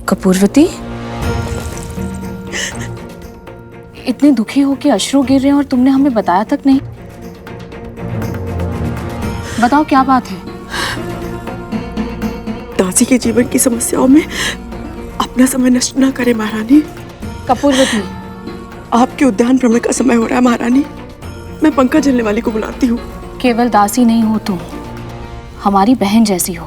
कपूरवती, इतने दुखी हो कि अश्रु गिर रहे हैं और तुमने हमें बताया तक नहीं। बताओ क्या बात है? दासी के जीवन की समस्याओं में अपना समय नष्ट ना करें महारानी। कपूरवती, आपके उद्यान भ्रमण का समय हो रहा है महारानी। मैं पंखा झलने वाली को बुलाती हूँ। केवल दासी नहीं हो तुम, हमारी बहन जैसी हो,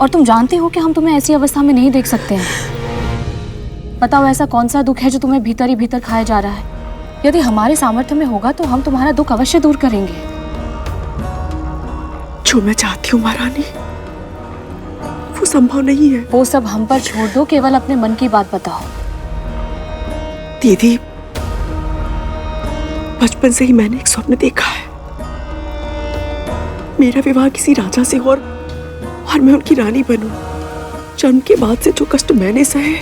और तुम जानती हो कि हम तुम्हें ऐसी अवस्था में नहीं देख सकते हैं। बताओ ऐसा कौन सा दुख है जो तुम्हें भीतर ही भीतर खाया जा रहा है? यदि हमारे सामर्थ्य में होगा तो हम तुम्हारा दुख अवश्य दूर करेंगे। जो मैं चाहती हूँ महारानी वो संभव नहीं है। वो सब हम पर छोड़ दो, केवल अपने मन की बात बताओ। दीदी, बचपन से ही मैंने एक स्वप्न देखा है। मेरा विवाह किसी राजा से और मैं उनकी रानी बनूं। जन्म के बाद से जो कष्ट मैंने सहे,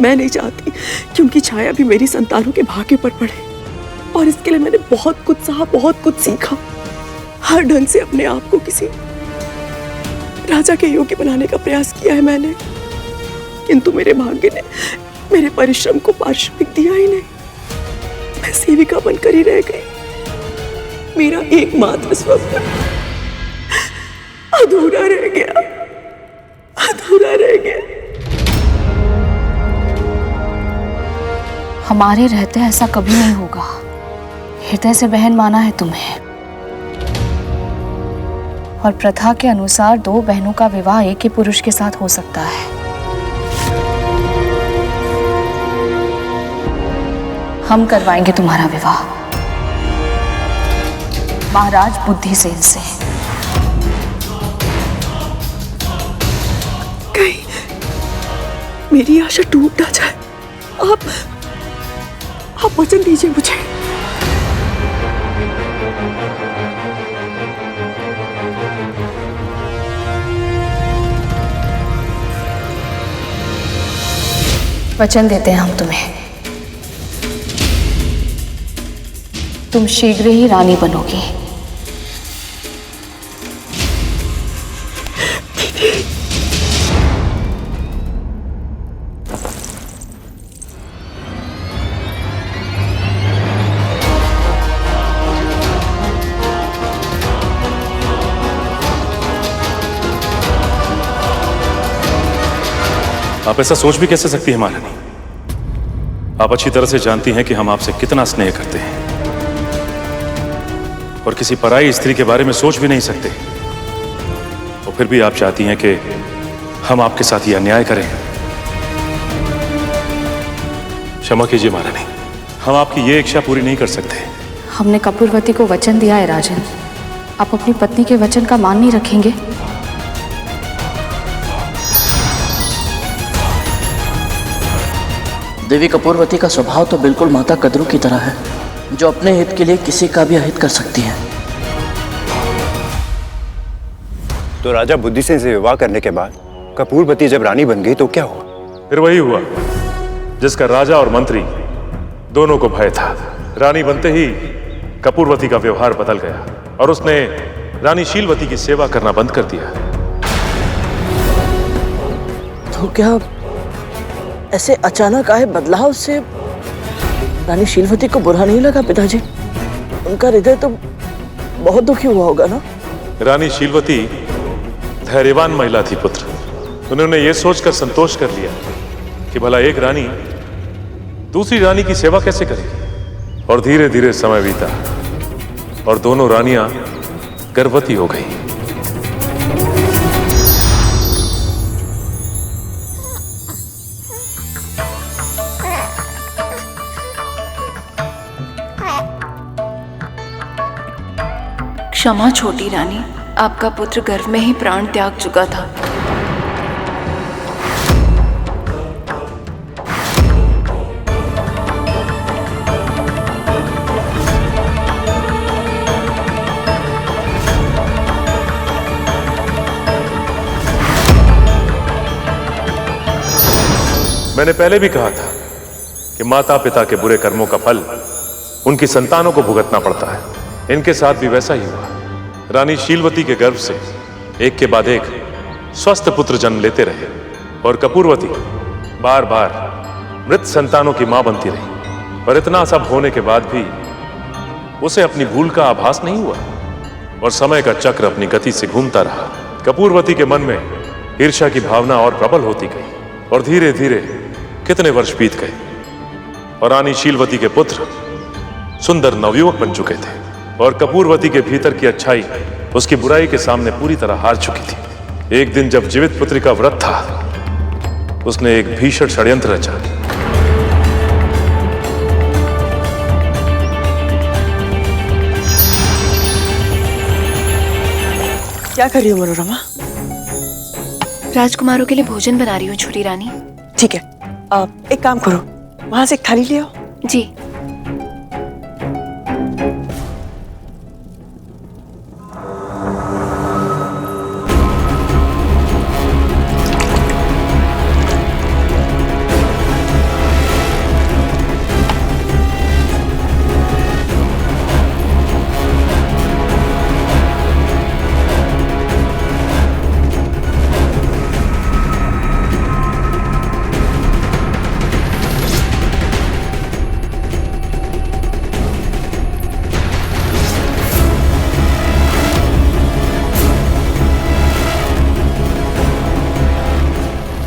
मैं नहीं चाहती कि उनकी छाया भी मेरी संतानों के भाग्य पर पड़े। और इसके लिए मैंने बहुत कुछ सहा, बहुत कुछ सीखा। हर ढंग से अपने आप को किसी राजा के योग्य बनाने का प्रयास किया है मैंने, किंतु मेरे भाग्य ने मेरे परिश्रम को पारिश्रमिक दिया ही नहीं। मैं सेविका बनकर ही रह गई। मेरा एकमात्र स्वप्न अधूरा रह गया, अधूरा रह गया। हमारे रहते ऐसा कभी नहीं होगा। हृदय से बहन माना है तुम्हें, और प्रथा के अनुसार दो बहनों का विवाह एक ही पुरुष के साथ हो सकता है। हम करवाएंगे तुम्हारा विवाह महाराज बुद्धिसेन से। कहीं मेरी आशा टूट ना जाए। आप वचन दीजिए मुझे। वचन देते हैं हम तुम्हें, तुम शीघ्र ही रानी बनोगी। आप ऐसा सोच भी कैसे सकती हैं महारानी? आप अच्छी तरह से जानती हैं कि हम आपसे कितना स्नेह करते हैं, और किसी पराई स्त्री के बारे में सोच भी नहीं सकते। और फिर भी आप चाहती हैं कि हम आपके साथ ये अन्याय करें। क्षमा कीजिए महारानी, हम आपकी ये इच्छा पूरी नहीं कर सकते। हमने कपूरवती को वचन दिया है राजन, आप अपनी पत्नी के वचन का मान नहीं रखेंगे? देवी कपूरवती का स्वभाव तो बिल्कुल माता कद्रू की तरह है, जो अपने हित के लिए किसी का भी अहित कर सकती है। तो राजा बुद्धिसेन से विवाह करने के बाद कपूरवती जब रानी बन गई तो क्या हुआ? फिर वही हुआ जिसका राजा और मंत्री दोनों को भय था। रानी बनते ही कपूरवती का व्यवहार बदल गया और उसने रानी शीलवती की सेवा करना बंद कर दिया। तो क्या ऐसे अचानक आए बदलाव से रानी शीलवती को बुरा नहीं लगा पिताजी? उनका हृदय तो बहुत दुखी हुआ होगा ना? रानी शीलवती धैर्यवान महिला थी पुत्र। उन्होंने ये सोचकर संतोष कर लिया कि भला एक रानी दूसरी रानी की सेवा कैसे करेगी। और धीरे धीरे समय बीता और दोनों रानियां गर्भवती हो गई। क्षमा छोटी रानी, आपका पुत्र गर्भ में ही प्राण त्याग चुका था। मैंने पहले भी कहा था कि माता पिता के बुरे कर्मों का फल उनकी संतानों को भुगतना पड़ता है। इनके साथ भी वैसा ही हुआ। रानी शीलवती के गर्भ से एक के बाद एक स्वस्थ पुत्र जन्म लेते रहे और कपूरवती बार बार मृत संतानों की मां बनती रही। पर इतना सब होने के बाद भी उसे अपनी भूल का आभास नहीं हुआ और समय का चक्र अपनी गति से घूमता रहा। कपूरवती के मन में ईर्ष्या की भावना और प्रबल होती गई और धीरे धीरे कितने वर्ष बीत गए और रानी शीलवती के पुत्र सुंदर नवयुवक बन चुके थे और कपूरवती के भीतर की अच्छाई उसकी बुराई के सामने पूरी तरह हार चुकी थी। एक दिन जब जीवित पुत्री का व्रत था, उसने एक भीषण षड्यंत्र रचा। क्या कर रही हो मनोरमा? राजकुमारों के लिए भोजन बना रही हूँ छोटी रानी। ठीक है, एक काम करो, वहां से एक थाली ले आओ। जी।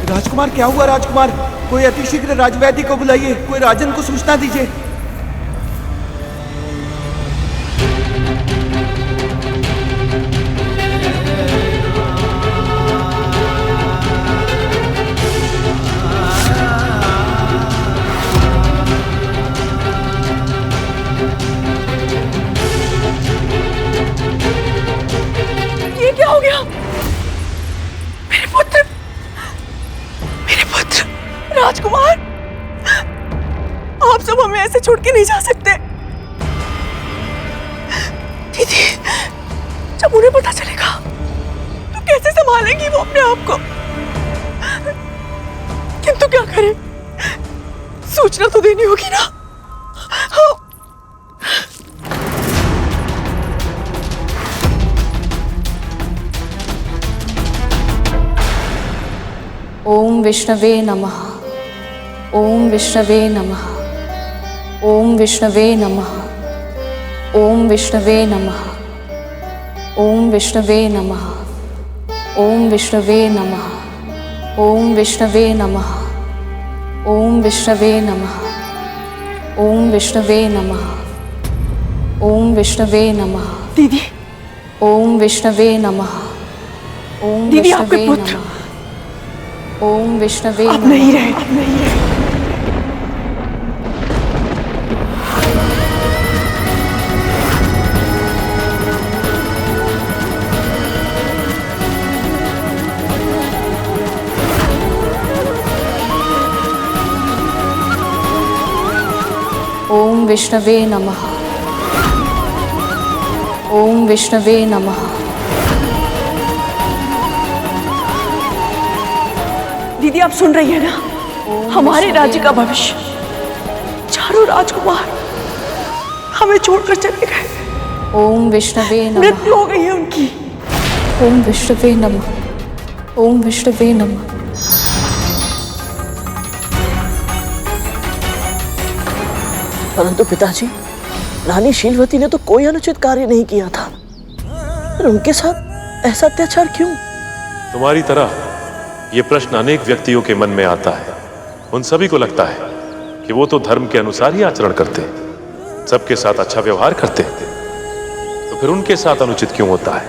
राजकुमार, क्या हुआ राजकुमार? कोई अतिशीघ्र राजवैद्य को बुलाइए, कोई राजन को सूचना दीजिए। ये क्या हो गया? मेरे पुत्र राजकुमार, आप सब हमें ऐसे छोड़ के नहीं जा सकते। दीदी, जब उन्हें पता चलेगा तो कैसे संभालेंगी वो अपने आप को? किंतु क्या करें, सूचना तो देनी होगी ना। ओम विष्णवे नमः। ओम विष्णवे नमः। ओम विष्णवे नमः। ओम विष्णवे नमः। ओम विष्णवे नमः। ओम विष्णवे नमः। ओम विष्णवे नमः। ओम विष्णवे नमः। ओम विष्णवे नमः। ओम विष्णवे नमः। दीदी, ओम विष्णवे नमः। ओम दीदी, आपके विष्णवे पुत्र नमः। ओम विष्णवे आप नहीं रहे, आप नहीं रहे। ओम विष्णवे नमः। ओम विष्णवे नमः। दीदी, आप सुन रही है ना? हमारे राज्य का भविष्य, चारों राजकुमार हमें छोड़कर चले गए। ओम विष्णवे नमः। मृत्यु हो गई है उनकी। ओम विष्णवे नमः। ओम विष्णवे नमः। परंतु पिताजी, रानी शीलवती ने तो कोई अनुचित कार्य नहीं किया था, पर उनके साथ ऐसा अत्याचार क्यों? तुम्हारी तरह ये प्रश्न अनेक व्यक्तियों के मन में आता है। उन सभी को लगता है कि वो तो धर्म के अनुसार ही आचरण करते, सबके साथ अच्छा व्यवहार करते, तो फिर उनके साथ अनुचित क्यों होता है?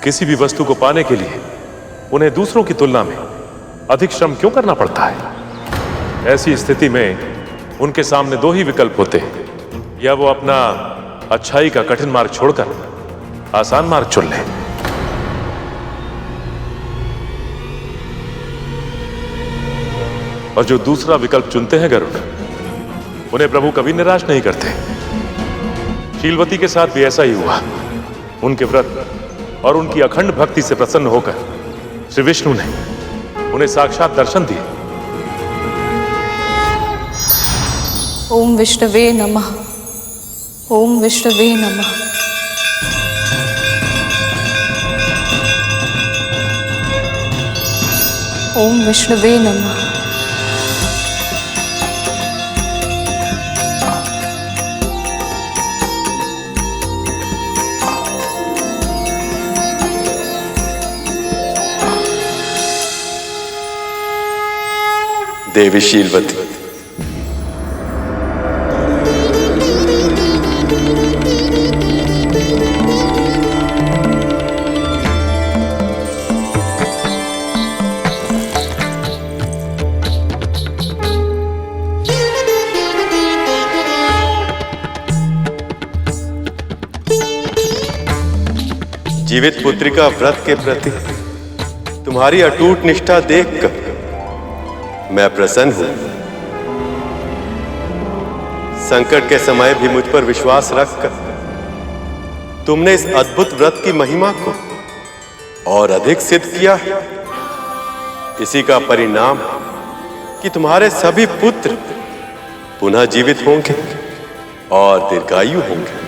किसी भी वस्तु को पाने के लिए उन्हें दूसरों की तुलना में अधिक श्रम क्यों करना पड़ता है? ऐसी स्थिति में उनके सामने दो ही विकल्प होते हैं, या वो अपना अच्छाई का कठिन मार्ग छोड़कर आसान मार्ग चुन लें, और जो दूसरा विकल्प चुनते हैं गरुड़, उन्हें प्रभु कभी निराश नहीं करते। शीलवती के साथ भी ऐसा ही हुआ। उनके व्रत और उनकी अखंड भक्ति से प्रसन्न होकर श्री विष्णु ने उन्हें साक्षात दर्शन दिए। ओम विष्णवे नमः। ओम विष्णवे नमः। ओम विष्णुवे नमः। देवी शीलवती, जीवित पुत्रिका व्रत के प्रति तुम्हारी अटूट निष्ठा देखकर मैं प्रसन्न हूं। संकट के समय भी मुझ पर विश्वास रखकर तुमने इस अद्भुत व्रत की महिमा को और अधिक सिद्ध किया है। इसी का परिणाम कि तुम्हारे सभी पुत्र पुनः जीवित होंगे और दीर्घायु होंगे।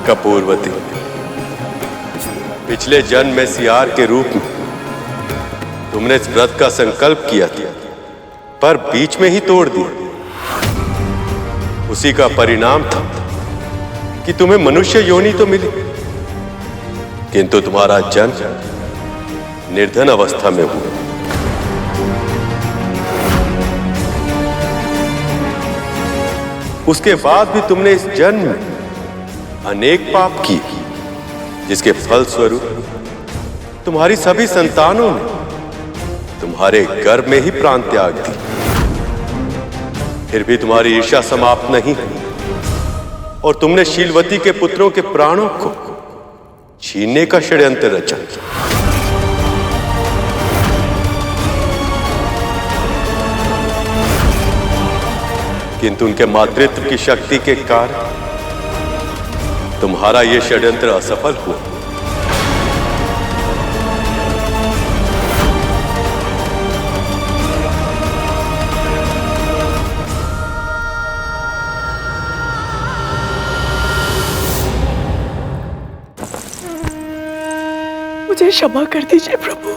कपूरवती, पिछले जन्म में सियार के रूप में तुमने इस व्रत का संकल्प किया था, पर बीच में ही तोड़ दिया। उसी का परिणाम था कि तुम्हें मनुष्य योनि तो मिली, किंतु तुम्हारा जन्म निर्धन अवस्था में हुआ। उसके बाद भी तुमने इस जन्म में अनेक पाप किए, जिसके फल स्वरूप तुम्हारी सभी संतानों ने तुम्हारे गर्भ में ही प्राण त्याग दी। फिर भी तुम्हारी ईर्ष्या समाप्त नहीं हुई और तुमने शीलवती के पुत्रों के प्राणों को छीनने का षड्यंत्र रचा। किंतु उनके मातृत्व की शक्ति के कारण तुम्हारा यह षड्यंत्र असफल हुआ। मुझे क्षमा कर दीजिए प्रभु,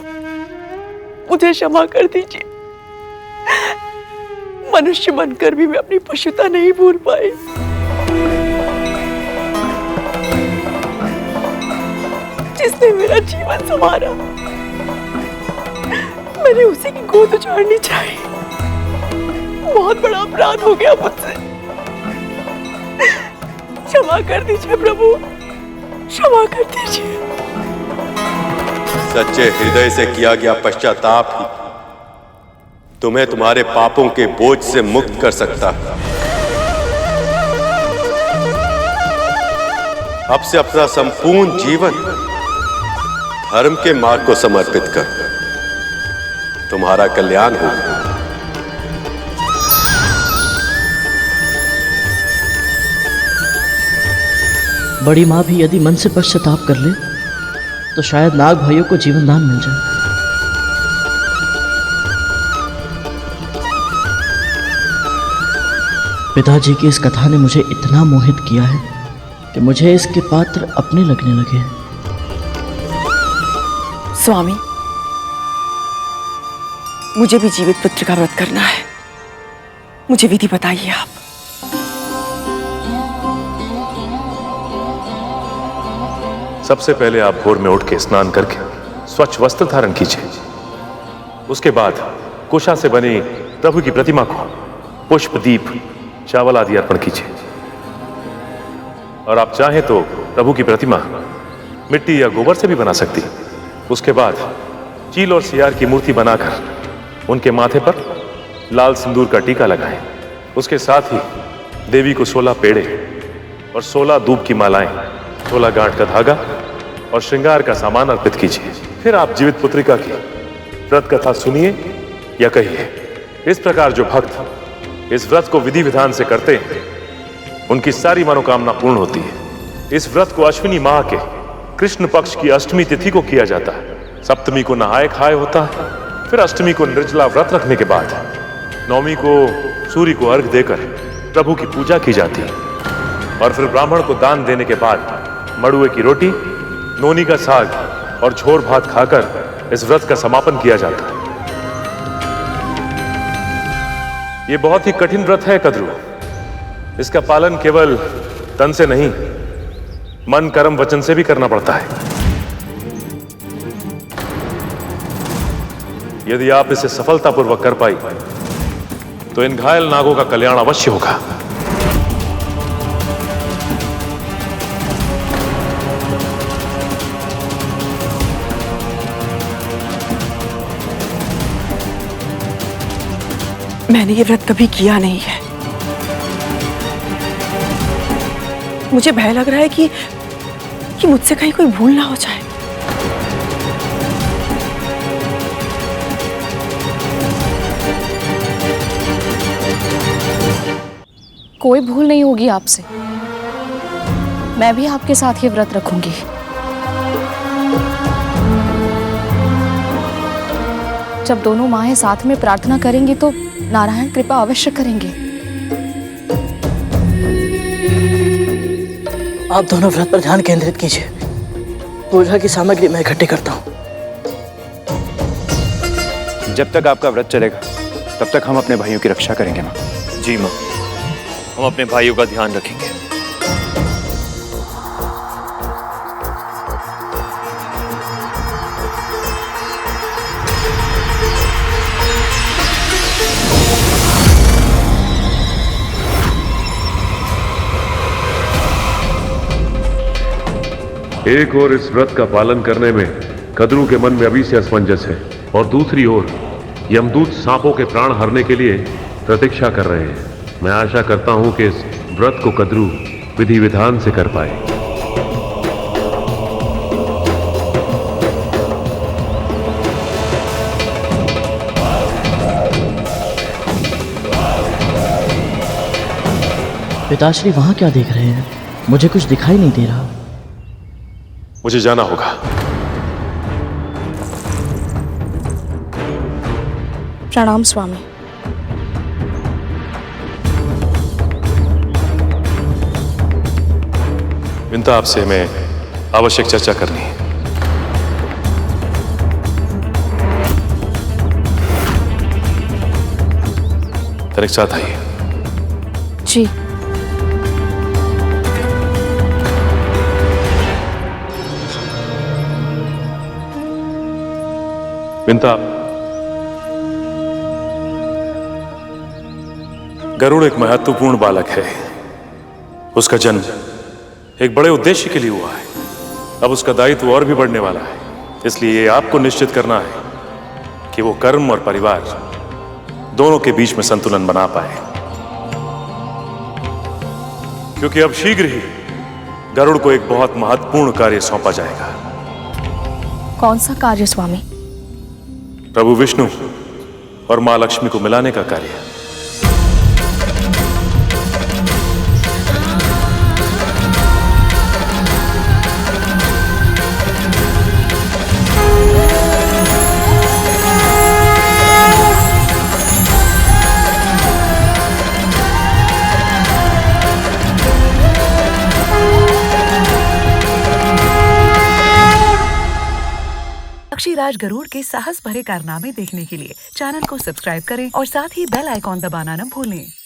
मुझे क्षमा कर दीजिए। मनुष्य बनकर भी मैं अपनी पशुता नहीं भूल पाई। जिसने मेरा जीवन संवारा, मैंने उसी की गोद उजाड़नी चाहिए। बहुत बड़ा अपराध हो गया मुझसे। क्षमा कर दीजिए प्रभु, क्षमा कर दीजिए। सच्चे हृदय से किया गया पश्चाताप ही तुम्हें तुम्हारे पापों के बोझ से मुक्त कर सकता है। अब से अपना संपूर्ण जीवन धर्म के मार्ग को समर्पित कर, तुम्हारा कल्याण होगा। बड़ी माँ भी यदि मन से पश्चाताप कर ले तो शायद नाग भाइयों को जीवन दान मिल जाए। पिताजी की इस कथा ने मुझे इतना मोहित किया है कि मुझे इसके पात्र अपने लगने लगे हैं। स्वामी, मुझे भी जीवित पुत्र का व्रत करना है। मुझे विधि बताइए आप। सबसे पहले आप भोर में उठ के स्नान करके स्वच्छ वस्त्र धारण कीजिए। उसके बाद कुशा से बनी प्रभु की प्रतिमा को पुष्प, दीप, चावल आदि अर्पण कीजिए। और आप चाहें तो प्रभु की प्रतिमा मिट्टी या गोबर से भी बना सकती। उसके बाद चील और सियार की मूर्ति बनाकर उनके माथे पर लाल सिंदूर का टीका लगाएं। उसके साथ ही देवी को 16 पेड़े और 16 दूब की मालाएं, 16 गांठ का धागा और श्रृंगार का सामान अर्पित कीजिए। फिर आप जीवित पुत्रिका की व्रत कथा सुनिए या कहिए। इस प्रकार जो भक्त इस व्रत को विधि विधान से करते हैं, उनकी सारी मनोकामना पूर्ण होती है। इस व्रत को अश्विनी माह के कृष्ण पक्ष की अष्टमी तिथि को किया जाता है। सप्तमी को नहाय खाए होता है। फिर अष्टमी को निर्जला व्रत रखने के बाद नवमी को सूर्य को अर्घ देकर प्रभु की पूजा की जाती है। और फिर ब्राह्मण को दान देने के बाद मड़ुए की रोटी, नोनी का साग और झोर भात खाकर इस व्रत का समापन किया जाता है। यह बहुत ही कठिन व्रत है कद्रू। इसका पालन केवल तन से नहीं, मन, कर्म, वचन से भी करना पड़ता है। यदि आप इसे सफलतापूर्वक कर पाई तो इन घायल नागों का कल्याण अवश्य होगा। मैंने ये व्रत कभी किया नहीं है। मुझे भय लग रहा है कि मुझसे कहीं कोई भूल ना हो जाए। कोई भूल नहीं होगी आपसे। मैं भी आपके साथ ये व्रत रखूंगी। जब दोनों माहें साथ में प्रार्थना करेंगी तो नारायण कृपा अवश्य करेंगे। आप दोनों व्रत पर ध्यान केंद्रित कीजिए। पूजा की सामग्री मैं इकट्ठी करता हूँ। जब तक आपका व्रत चलेगा तब तक हम अपने भाइयों की रक्षा करेंगे माँ। जी माँ, हम अपने भाइयों का ध्यान रखेंगे। एक और इस व्रत का पालन करने में कद्रू के मन में अभी से असमंजस है, और दूसरी ओर यमदूत सांपों के प्राण हरने के लिए प्रतीक्षा कर रहे हैं। मैं आशा करता हूं कि इस व्रत को कद्रू विधि विधान से कर पाए। पिताश्री वहां क्या देख रहे हैं? मुझे कुछ दिखाई नहीं दे रहा। मुझे जाना होगा। प्रणाम स्वामी। विंता, आपसे हमें आवश्यक चर्चा करनी है। तनिक साथ आइए। जी। विंता, गरुड़ एक महत्वपूर्ण बालक है। उसका जन्म एक बड़े उद्देश्य के लिए हुआ है। अब उसका दायित्व और भी बढ़ने वाला है। इसलिए आपको निश्चित करना है कि वो कर्म और परिवार दोनों के बीच में संतुलन बना पाए, क्योंकि अब शीघ्र ही गरुड़ को एक बहुत महत्वपूर्ण कार्य सौंपा जाएगा। कौन सा कार्य स्वामी? प्रभु विष्णु और मां लक्ष्मी को मिलाने का कार्य। पक्षीराज गरुड़ के साहस भरे कारनामे देखने के लिए चैनल को सब्सक्राइब करें और साथ ही बेल आइकॉन दबाना न भूलें।